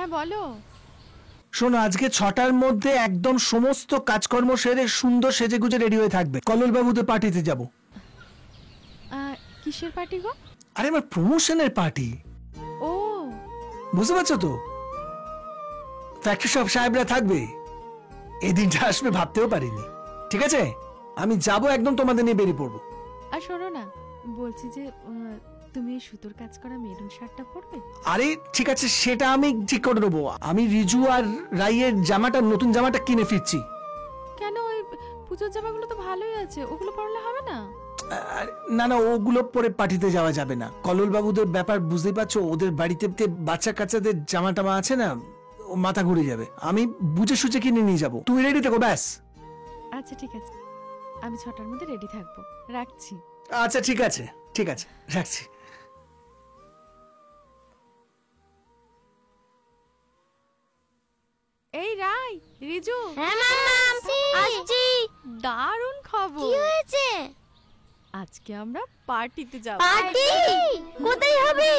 হ্যাঁ বলো। শোনো, আজকে 6টার মধ্যে একদম সমস্ত কাজকর্ম সেরে সুন্দর সেজেগুজে রেডি হয়ে থাকবে। কল্লোল বাবুদের পার্টিতে যাব। কিসের পার্টি গো? আরে আমার প্রমোশনের পার্টি। ও বুঝতে পারছো তো? ফ্যাক্টরি সব সাহেবরা থাকবে। এই দিনটা আসবে ভাবতেও পারিনি। ঠিক আছে, আমি যাব, একদম তোমাদের নিয়ে বেরিয়ে পড়বো। আর শোনো না, বলছি যে তুমি এই সুতোর কাজ করা মেরুন শার্টটা পরবে? আরে ঠিক আছে, সেটা আমি ঠিক করে নেবো। আমি রিজু আর রাইয়ের জামাটা, নতুন জামাটা কিনে ফিরছি। কেন, ওই পুজোর জামাগুলো তো ভালোই আছে, ওগুলো পরলে হবে না? না না, ওগুলো পরে পার্টিতে যাওয়া যাবে না। কল্লোল বাবুদের ব্যাপার বুঝতেই পারছো, ওদের বাড়িতে বাচ্চা কাচ্চাদের জামা টামা আছে না, ও মাথা ঘুরে যাবে। আমি বুঝে সুঝে কিনে নিয়ে যাবো, তুই রেডি থেকো ব্যাস। আচ্ছা ঠিক আছে, আমি 6টার মধ্যে রেডি থাকবো, রাখছি। আচ্ছা ঠিক আছে, ঠিক আছে, রাখছি। এই রাই, রিজু, হ্যাঁ ম্যাম আসছি। দারুণ খবর। কি হয়েছে? আজকে আমরা পার্টিতে যাব। পার্টি কোথায় হবে?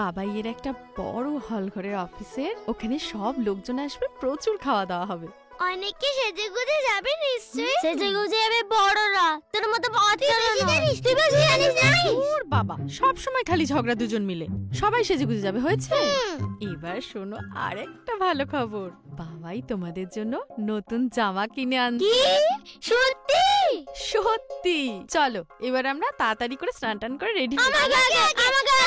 বাবাইয়ের একটা বড় হল ঘরের অফিসের ওখানে সব লোকজন আসবে, প্রচুর খাওয়া দাওয়া হবে। অনেকে সেজেগুজে যাবে নিশ্চয়ই। সেজেগুজে যাবে বড়রা, তোর মতো বাচ্চারা না। তুই বেশি জানিস না। ওর বাবা, সব সময় খালি ঝগড়া দুজন মিলে। সবাই সেজেগুজে যাবে, হয়েছে? এবার শোনো আরেকটা ভালো খবর, বাবাই তোমাদের জন্য নতুন জামা কিনে আনছে। কি সত্যি? সত্যি। চলো এবার আমরা তাড়াতাড়ি করে স্নান টান করে রেডি হই। আমাকে